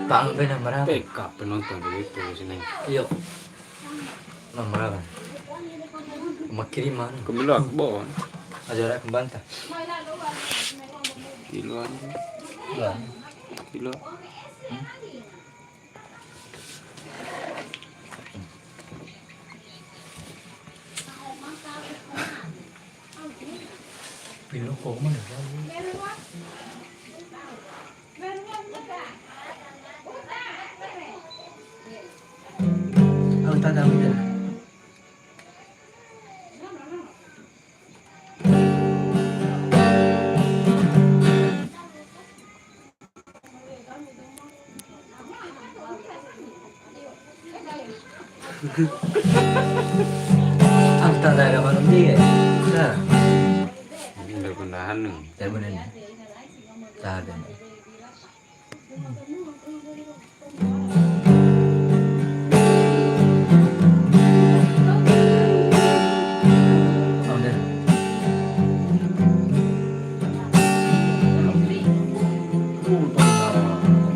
Pak Angga nomor apa? PK penonton begitu sini. Iya. Nomor apa? Nomor kiriman. Kebelah bon. Ajaran kembantah. Kiloan. Lah. Kilo. Pilo kok mana? Ang tadang din. Ang tadang ka man hindi eh. Sa. Hindi ko nahan. Tayo mo na niya. Sa atin.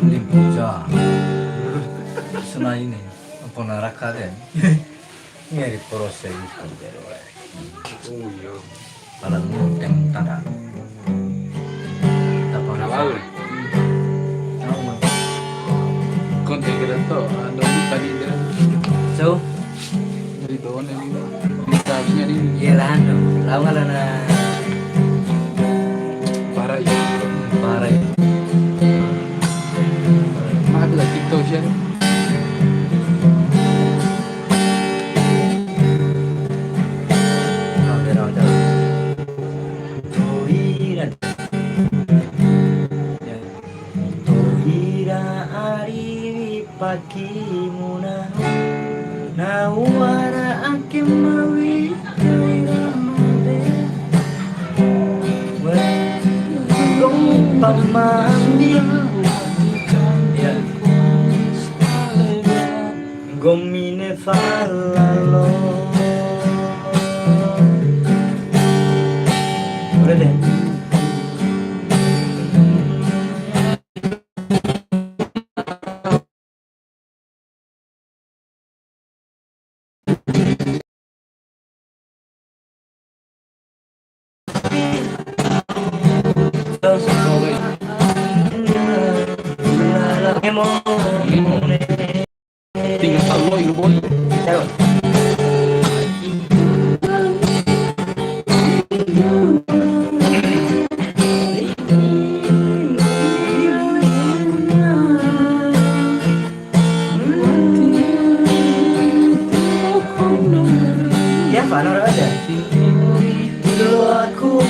Limpuja. Sena ini apa neraka deh? Ngeri proses itu deh. Oh iya. Kalau yang tanda. Apa Awal. Konten kita tuh ada tadi dia. So, Dari doon ini. Seharusnya di iya no. Lawan na para ya. para. Mahal lah TikTok siya. Ada. Toira. Ya. Toira ari pagi muna. Nawara akim mawi kaira made. Gong pamandi. Ya. Gomine falalo. Udah deh. Tinggal tahu itu bon. Ya, Pak Nur ada. Dulu aku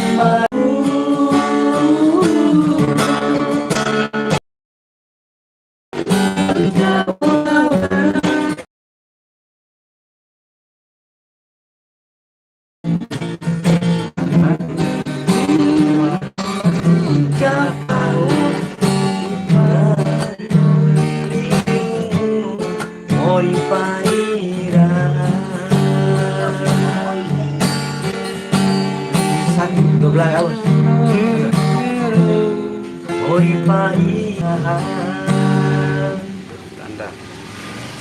Tanda.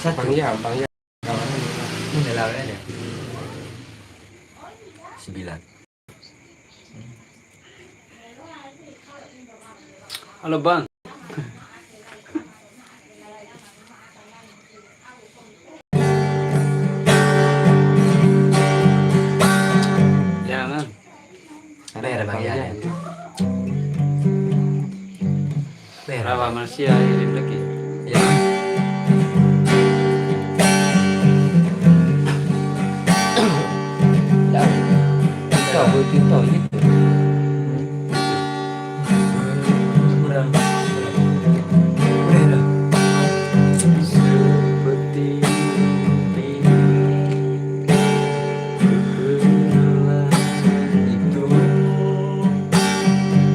Satu. Bangnya. Ini lawannya 9. Halo bang. Jangan. Ada bang ya. Rawa manusia ini lagi. Ya. Kau betul ini. Seperti itu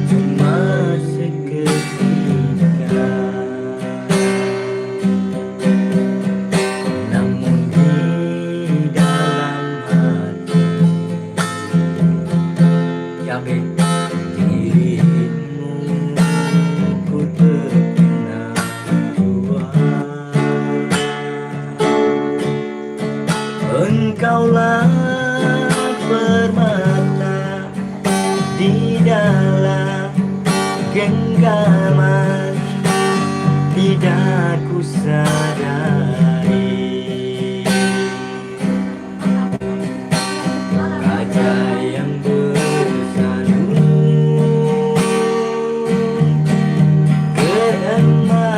cuma seketika, namun di dalam hati gelap permata di dalam genggaman, tidak ku sadari kaca yang bersandung keemasan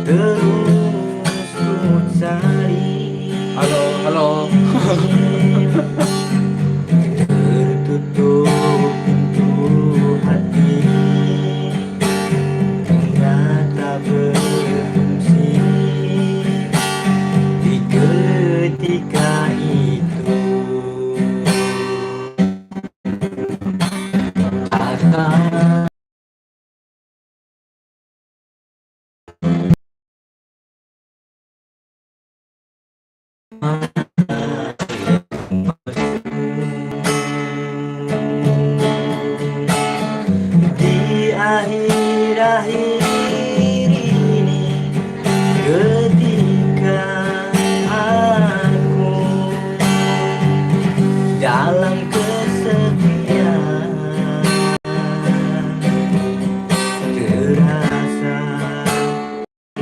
terus ku cari. Halo, halo. Tertutup pintu hati hingga tak berfungsi di ketika itu. Akan di akhir-akhir ini, ketika aku dalam kesepian, terasa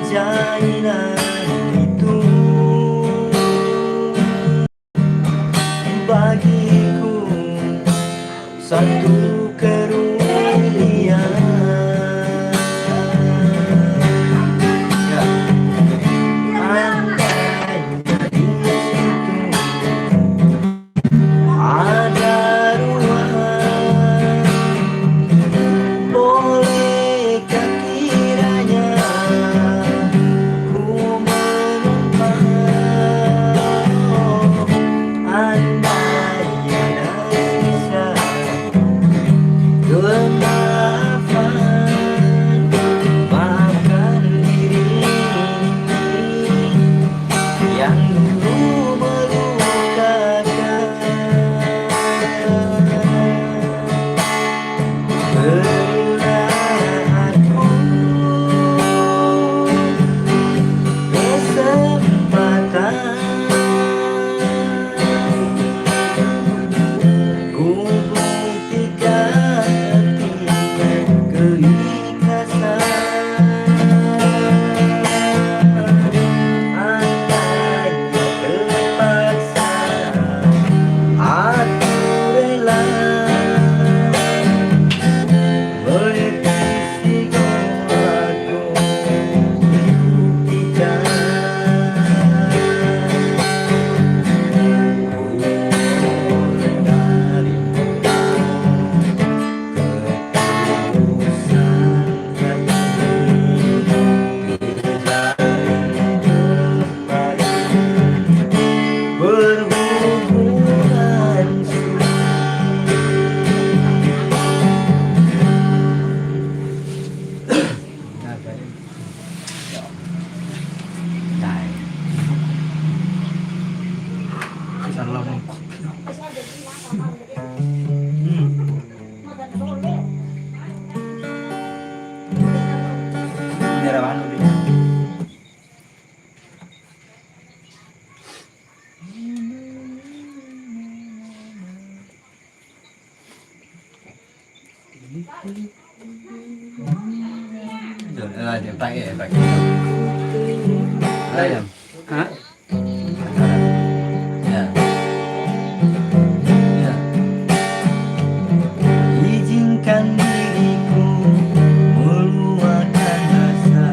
jainan itu bagiku satu kerugian. Andai di situ ada ruang, bolehkah kiranya ku menumpang? Andai ada sisa kemaafan, maafkan diri yang dulu melukakan. Berilah aku kesempatan, ku buktikan artinya keikhlasan. Andai terpaksa aku rela menepisi golaku, buktikan berhubungan Điểm tay để bạch đây là Hah? izinkan diriku meluahkan rasa,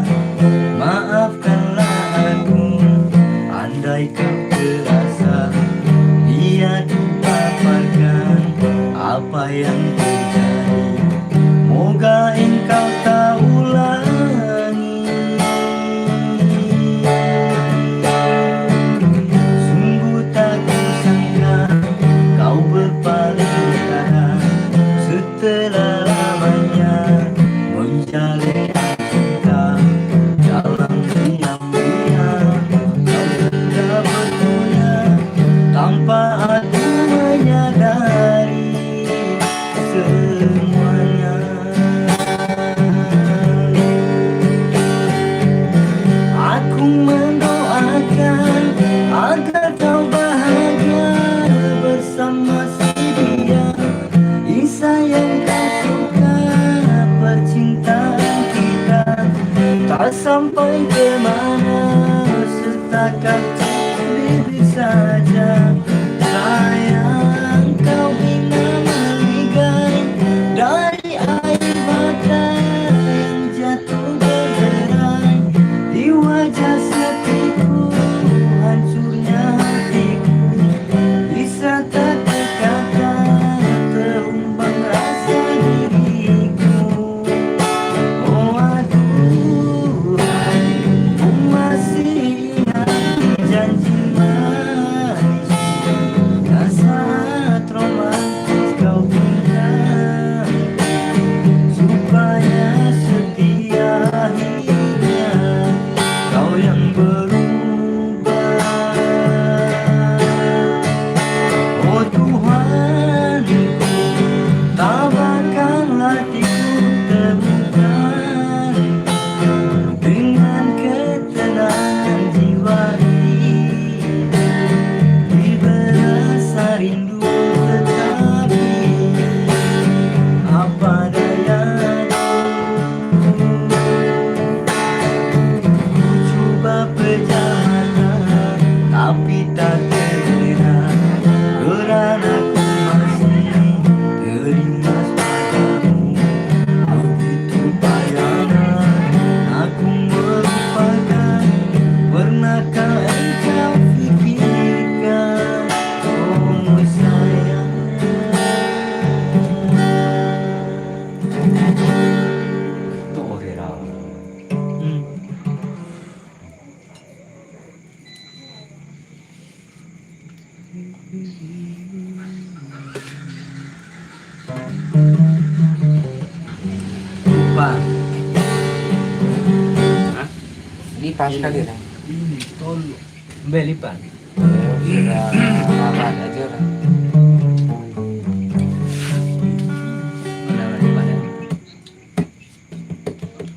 maafkanlah aku andai kau terasa. Biar ku paparkan apa yang terjadi, moga engkau tak ulangi. Sungguh tak kusangka kau berpaling arah setelah lamanya menjalin cinta. Dalam diam-diam kau sudah bergoyah tanpa aku menyadari. sampai kemana, setakat bibir saja. Sayang kau bina meligai dari air mata yang jatuh berderai di wajah sepiku, hancurnya hatiku. Bisa tak terkata terumbang rasa diriku. Oh aduh, aku masih ingat janji manis yang sangat romantis kau berikan, supaya setiap hidupnya kau yang berubah. Oh Tuhanku, tabahkanlah hatiku terbuka dengan ketenangan jiwa ini. Berasa rindu tetapi apa daya, ku coba perjalanan tapi tak terkena, kerana ku masih terimbas padamu. Begitu payahnya aku melupakan, pernahkah engkau fikirkan, oh sayang. Itu original. Lupa. Hah? Di pas kali lah. Ini tolong belipan. Sudah lama aja lah.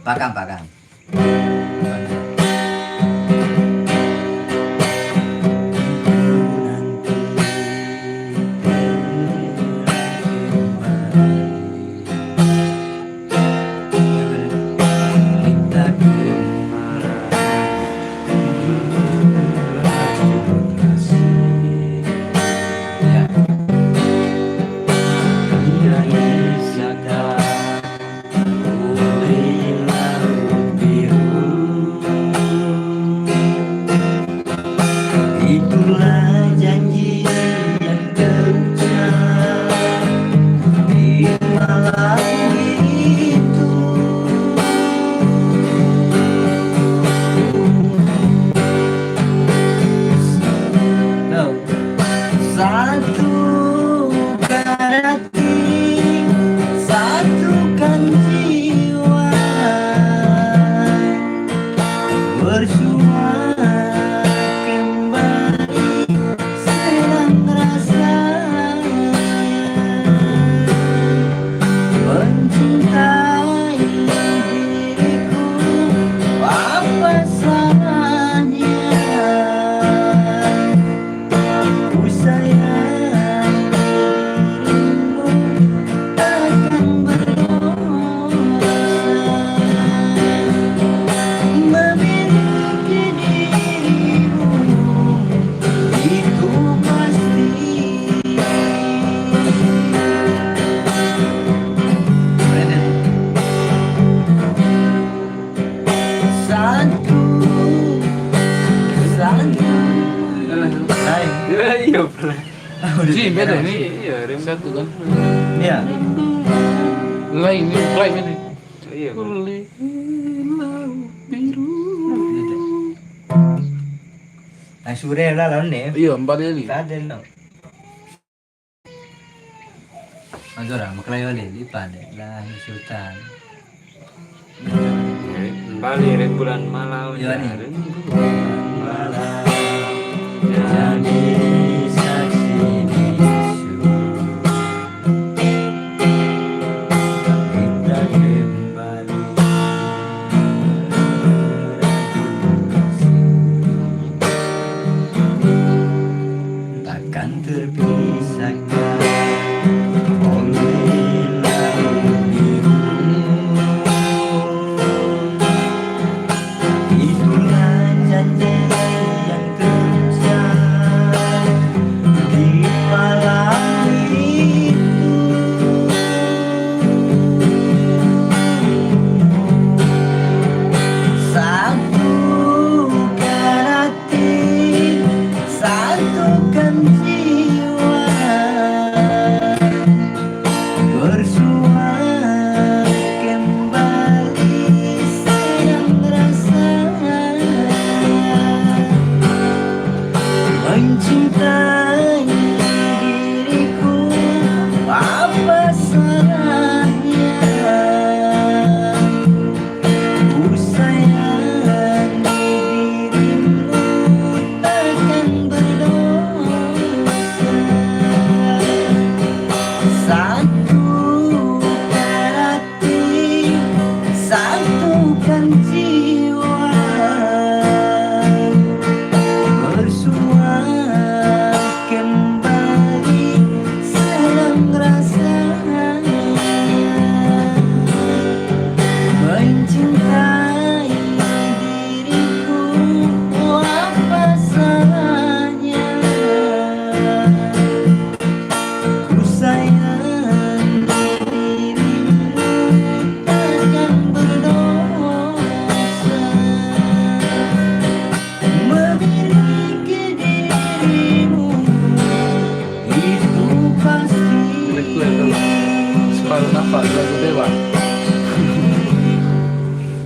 Pakam. Kita Ya. itulah janji yang terucap di malam itu. Satukan hati, satukan jiwa, bersua kembali senang rasanya mencintai diriku. Apa salahnya ku sayang dirimu, takkan berdosa memiliki dirimu, itu pasti. Satu, hai. Iya pernah. Sih beda nih. Iya rem satu kan. Ya, Lain ini. Iya. Kulit laut biru. ai sure lah lawan nih. Iya 4 kali. Tadi lo. Azora maklayo lipan lah sultan. Bali bulan malau. Iya nih. Malam jadi saksi bisu, kita kembali takkan terpisahkan oleh laut biru. Separuh nafas lagu Dewa.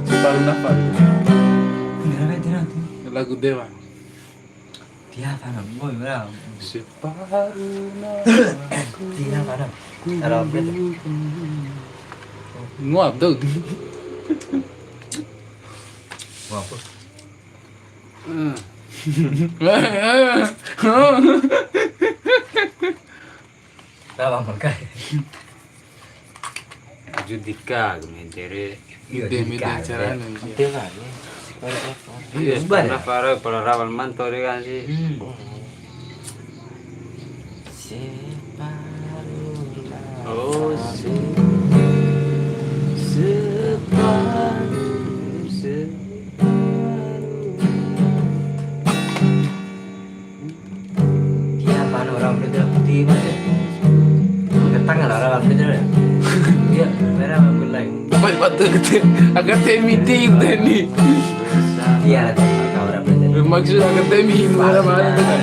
Separuh nafas lagu Dewa. Dia apa nam? Boy berapa? Separuh nafas. Dia apa nam? Kalau beda. Nguap tuh. Wah. Berapa mereka? Judika mentere. Demi caranya. Dewa. Iya, Sebenarnya. pernah para pelawan mantor kan sih. Oh, Dia apa orang beda putih macam? Ketang lah orang beda ya. Dia merah ambil lain. Baik betul agak temi tadi. Dia ada kau orang beda. Maksud agak temi mana-mana kan.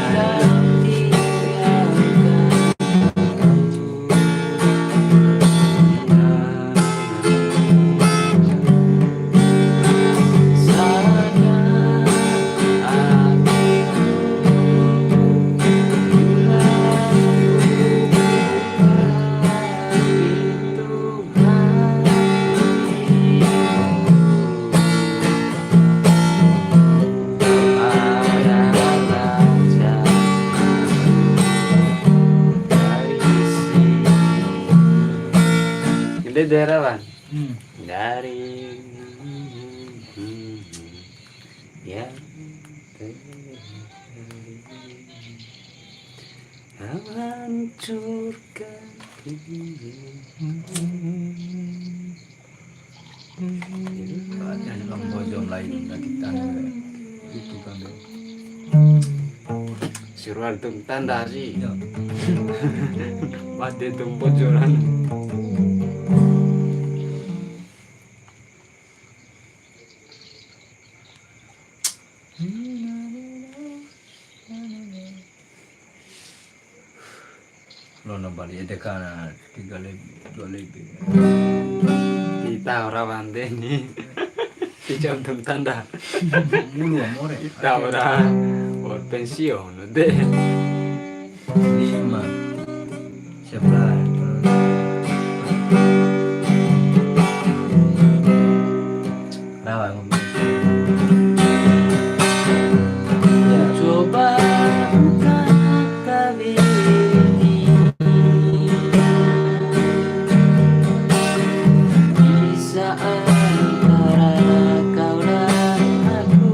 Ini daerah Bang. Dari ya hancurkan Ada orang bojong lain kita itu kan. Siruan tung tanda sih. Ya. Mati tung bocoran. Lo nambali ada kana 3 lebih. Kita orang ini. Tidak tung tanda. Mulu amore. Kita orang pensiun deh. 5 sebelah. Rawa ngomong. Coba kali ini bisa antara kau dan aku.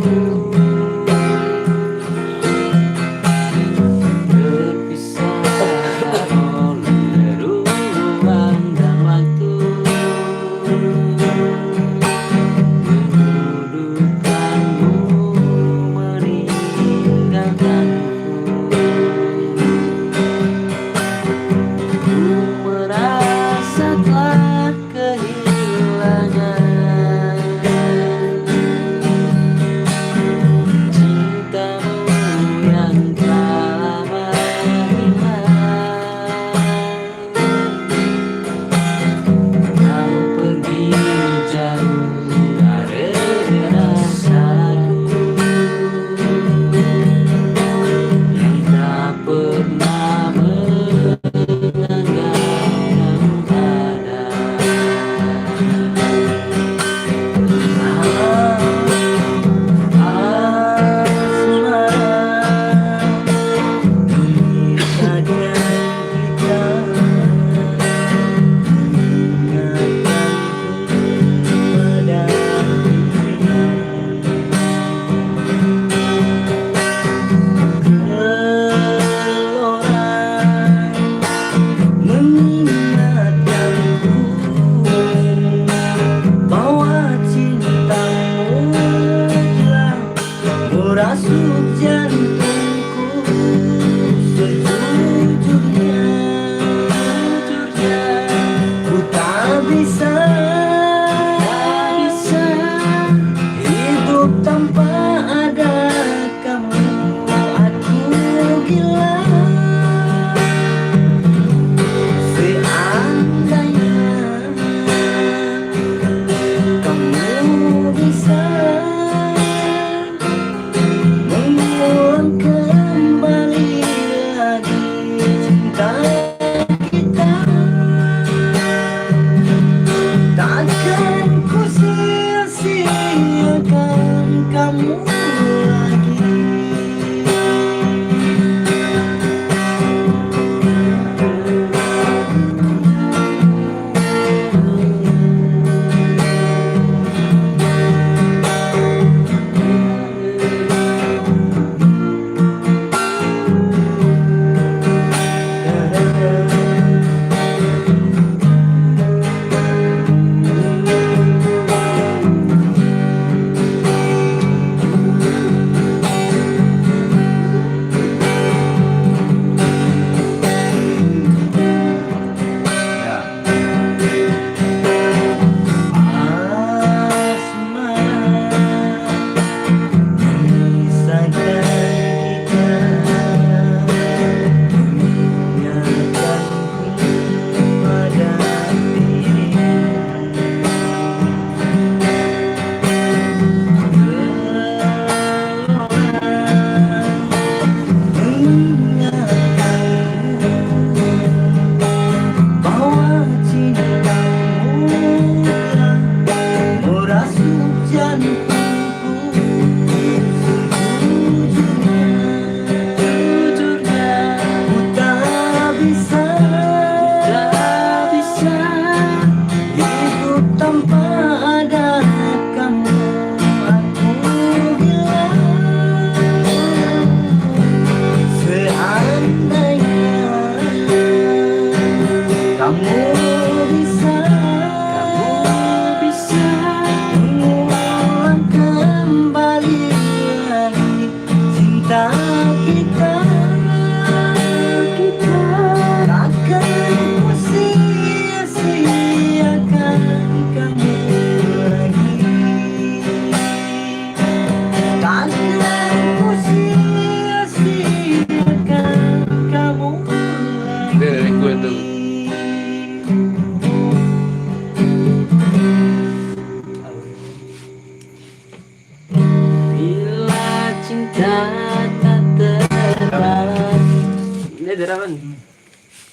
Rawan.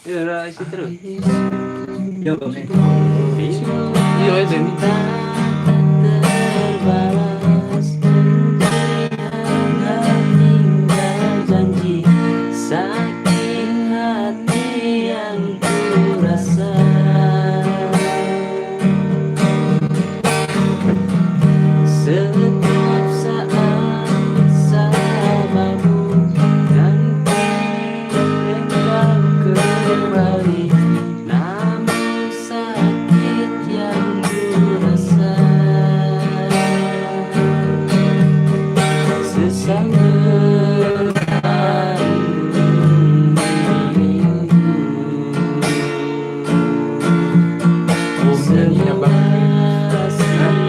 Iya, udah isi terus. Yo, nih. Iya, Eden. Terbalas hanya tinggal janji saking hati yang kurasa setiap saat bersamamu nanti engkau kembali namun sakit yang kurasa sesama Nyanyinya Bang.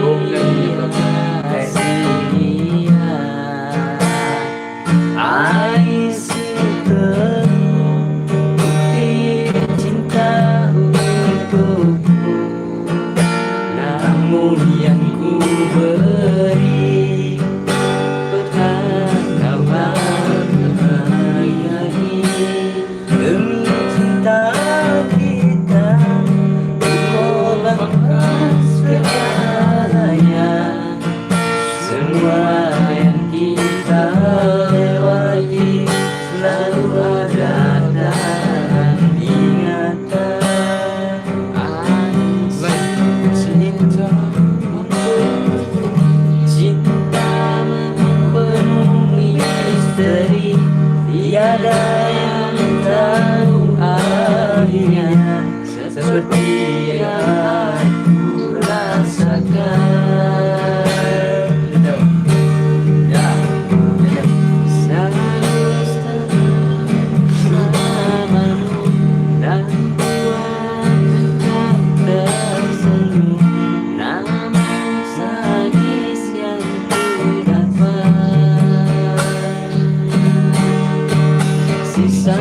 Oh, nyanyinya Bang. Cinta untukmu namun yang ku beri berharap kau bahagiai demi cinta kita korbankan segalanya semua yang kita lewati selalu ada dalam ingatan cinta memenuhi misteri tiada yang tahu artinya seperti yang aku rasakan selalu bersamamu dan buat engkau tersenyum namun sadis yang ku dapat sisa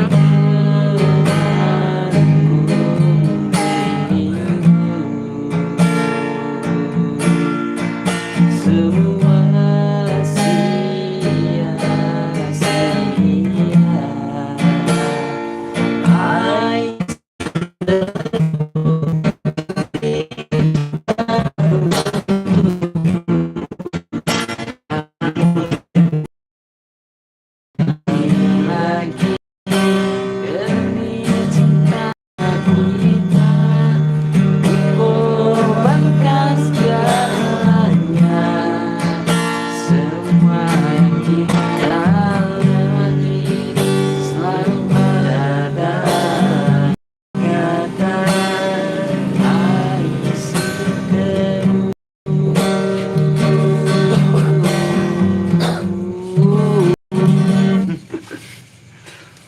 semua sia-sia I lagi demi cinta kita korbankan segalanya semua yang kita lewati selalu ada dalam ingatan I seteru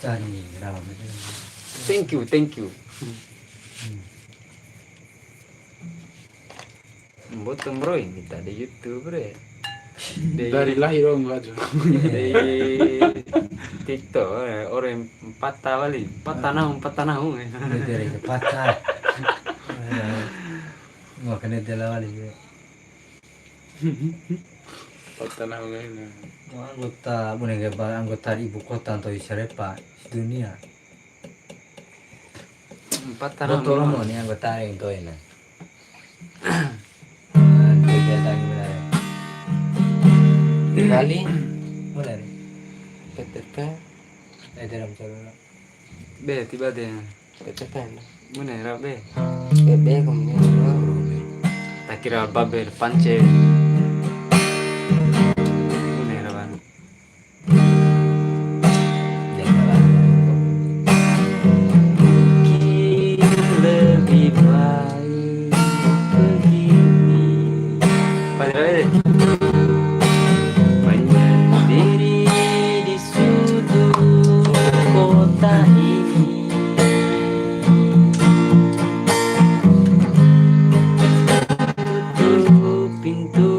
Cari Rawan itu. Thank you. Bottom bro ini kita di YouTube bro ya. Dari lahir orang baju. Di TikTok orang 4 tahun ya. Dari patah. Nggak kena telawali. Tanah ini. Anggota anggota ibu kota atau Sarepa dunia. 4 tahun. Betul mau nih anggota yang itu ini. Kegiatan gimana? Di Bali, Mulai. PTP, Dalam saluran. Be tiba deh. PTP, Mana ya be? PB kemudian Tak kira baber pance. Mana ya Rawan? Mungkin lebih baik begini. Pada deh. Menyendiri di sudut kota ini. Tutup pintu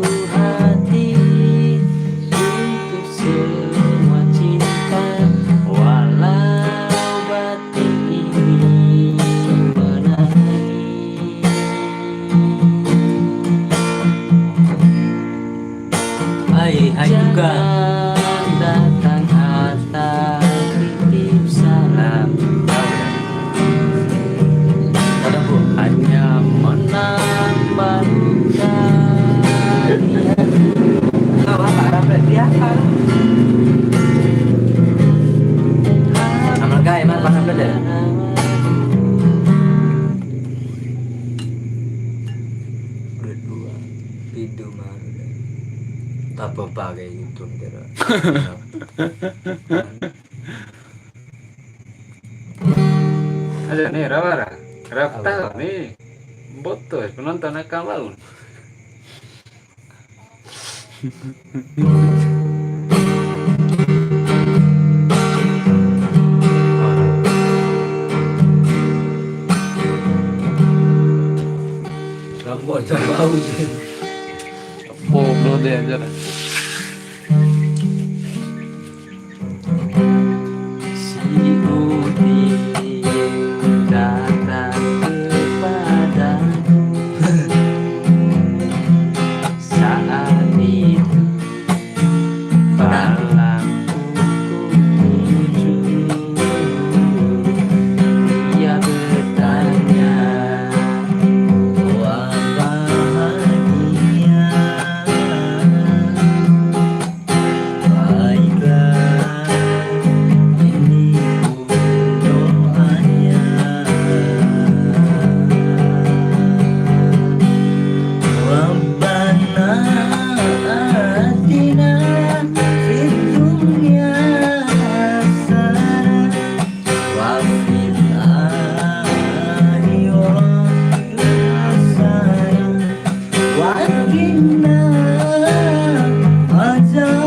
Berdua pintu maru apa pakai itu kira. Ada nih Rawara. Rapta nih. Boto penonton akan laun. Rambut bau. Poblo deh aja lah. Si Uti datang kepadaku saat itu malam tujuh. Dia bertanya, Wah bahagia, baiklah ini pun doanya. Rabbana atina fid dunya hasanah wa fil akhirati hasanah wa qina adzabannar.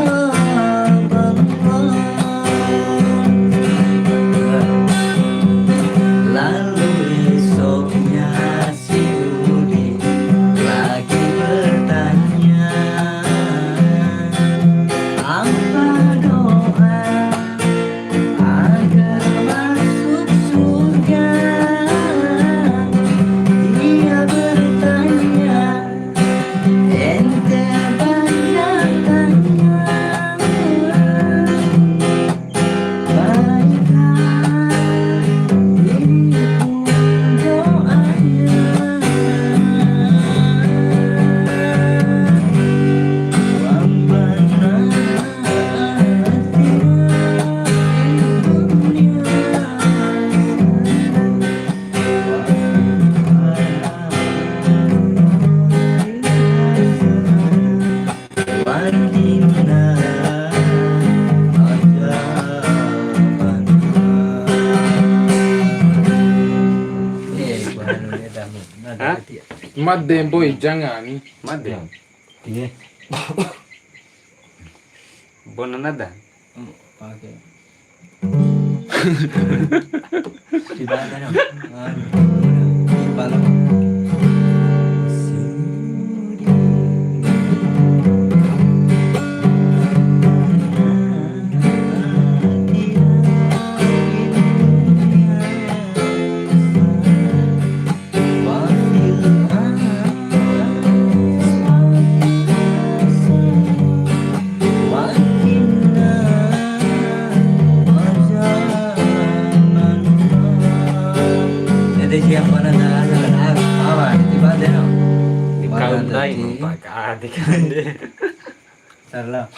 Lalu esoknya si Udin lagi bertanya, apa doa agar masuk surga? Dia bertanya, ente banyak tanya. Baiklah ini pun doanya. Rabbana Hah? Madde boy jangan. Madde. Iya, Bona nada. pakai. Tidak ada dong. Di balon. Jadi siapa nana apa di badan no? Di Kaum tadi. lain pakai adik kan deh. Salah.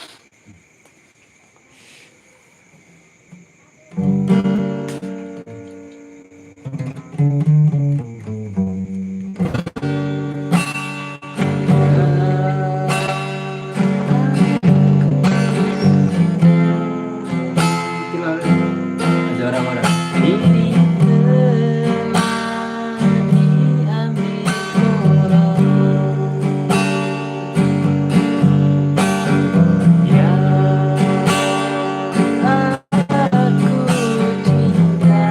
Ada orang mana? ini telah diambil orang yang aku cinta.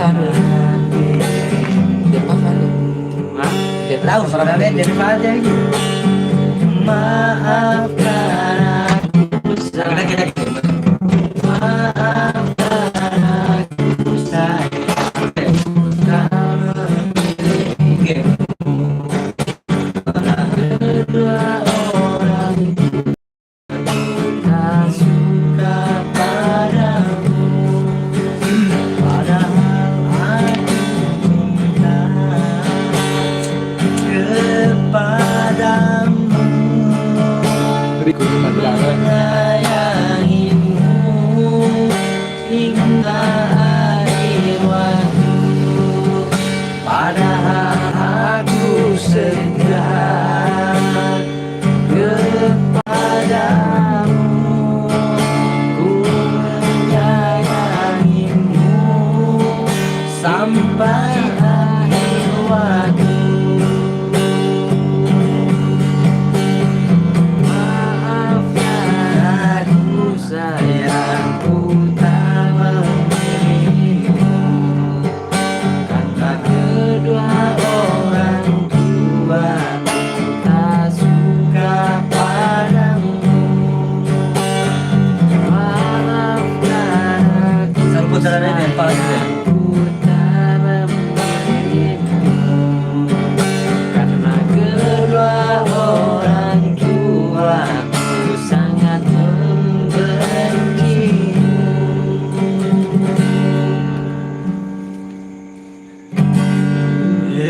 Father. Depa Father. Hah? Tahu sebenarnya jadi aja gitu. Maafkan aku Kita kita gitu. Maafkan aku sayang Oke. kedua orang tak suka padamu padahal aku cinta kepadamu Berikut adalah menyayangimu hingga akhir waktu padahal aku setia kepadamu ku menyayangimu sampai akhir waktu. Maafkan aku sayang ku tak memilikimu karena kedua orang tua tak suka padamu. Maafkan aku Selalu putarannya nempel gitu. ku tak memilikimu karena kedua orang tua ku sangat membencimu.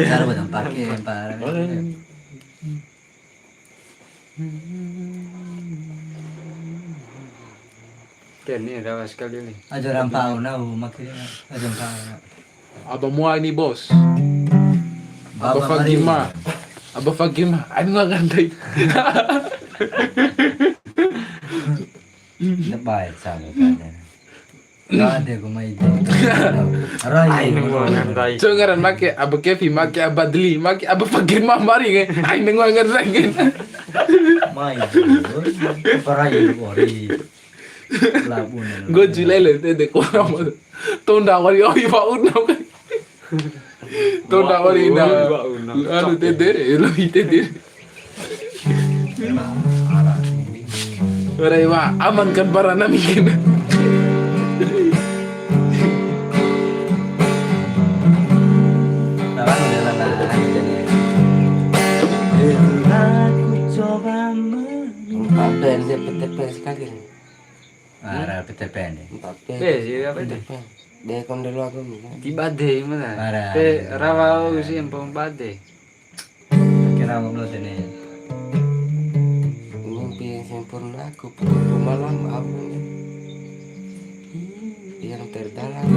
Selalu betul pakai nempel. Ini rawa sekali nih. Aja rampau na makin aja rampau. Abang Mua ini bos. Baba Abang Fagima. Abang Fagima. Ano nga gantay? Baik sama kan. Gak ada gue main. Rai. So ngaran make Abang Kevi, make Abang Dli, make Abang Fagima mari nga. Ay nang nga gantay. Main. Rai ori. Labun. Go julele de ko na mo. Tonda wari oi baud na. Tonda wari na. Ano te de, lo ite de. Oray wa aman kan para namin. Tahu udah lah. Aku coba Empat pen dia PTP sekali. Ara PTPN. Empat pen. sih apa itu? PTP. Dia kon dulu aku. Di badai mana? Marah. Rawa sih yang badai. Kira ngobrol sini. Mimpi yang sempurna aku pukul malam aku yang terdalam.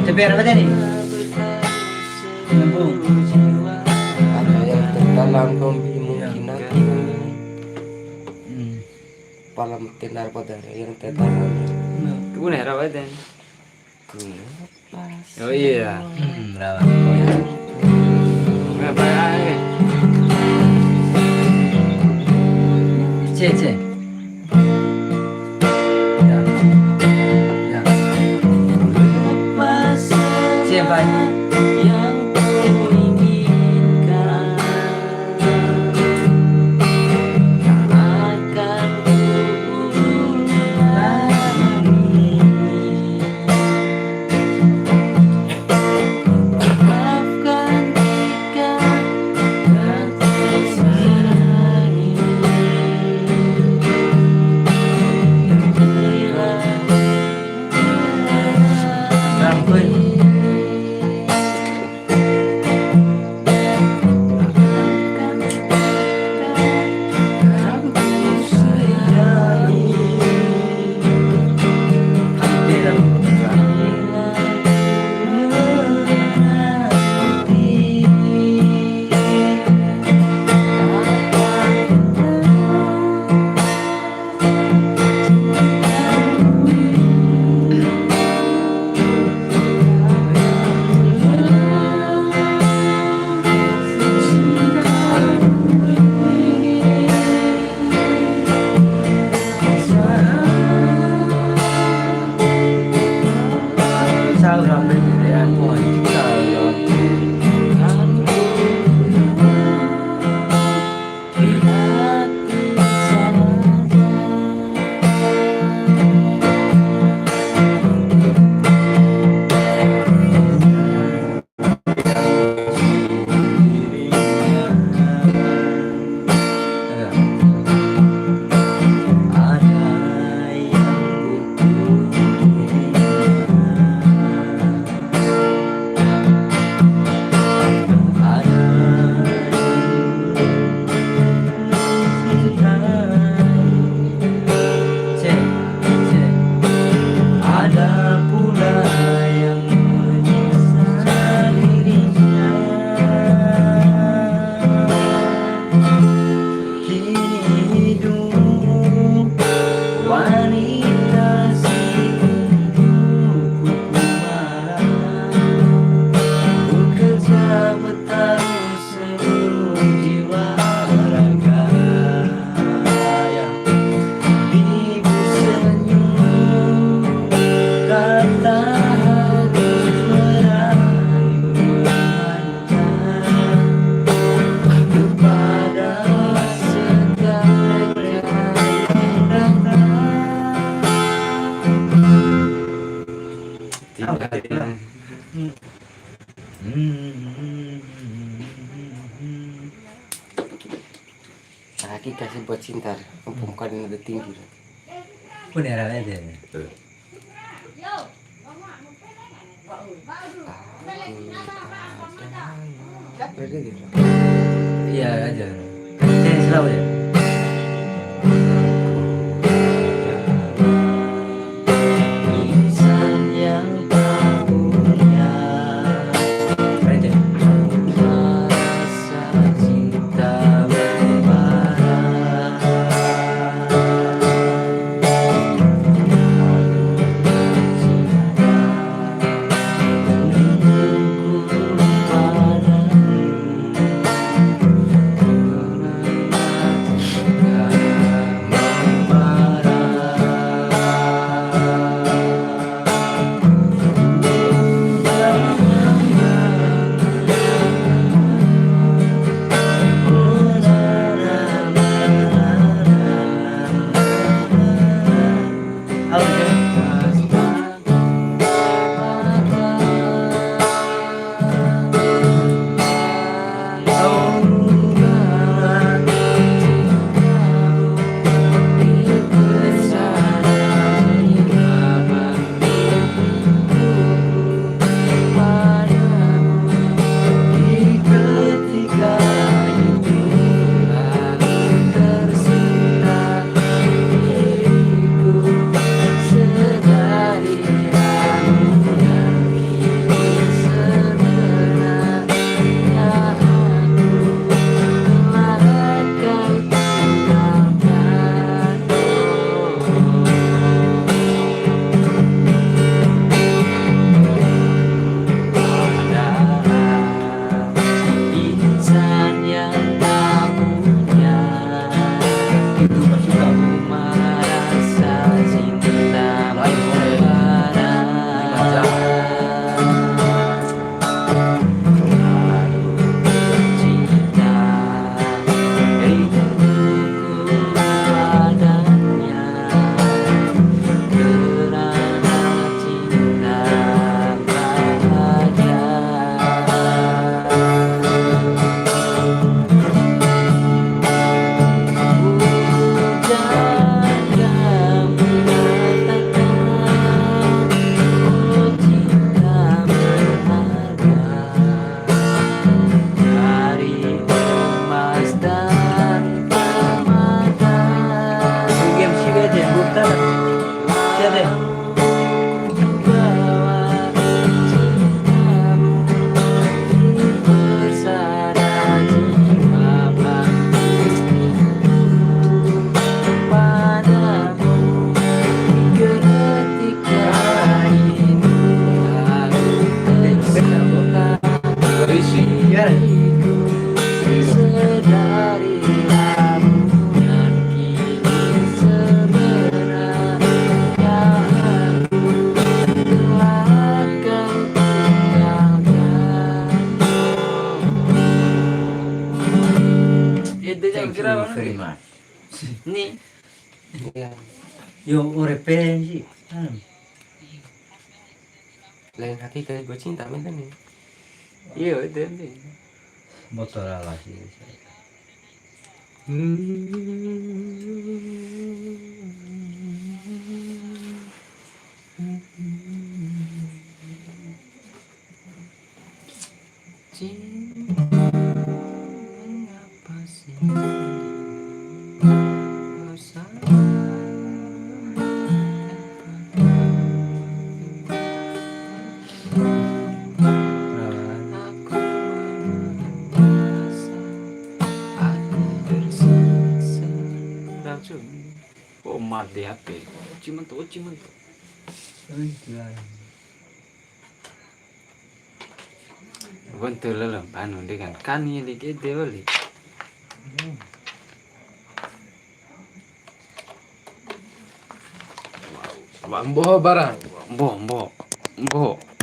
PTPN apa tadi? Nyambung. Apa yang terdalam kombi mungkin nanti palam tenar pada yang terdalam. Itu nih rawa dan. Ku lepas. Oh iya. Berapa? Berapa ya? C. Ya. Ya. Siapa ini? Yang ku inginkan akan ku ulangi. Maafkan jika Aki kasih buat cinta, perempuan yang udah tinggi. Pun era aja. Berarti gitu. Iya aja. Selalu ya. Insan yang tak punya rasa cinta membara. Insan yang tak punya rasa cinta membara. Cinta rinduku padanya karena cinta bahagia. Thank you very much. Nih, Iya. yo referensi. Lain hati kayak gue cinta minta nih. Iya itu nih. Motor ala sih. Mengapa sih? Oh, mati HP. Cuman tuh. Bentul lah, anu dengan kan ini gede balik. Mboho barang. Mbo.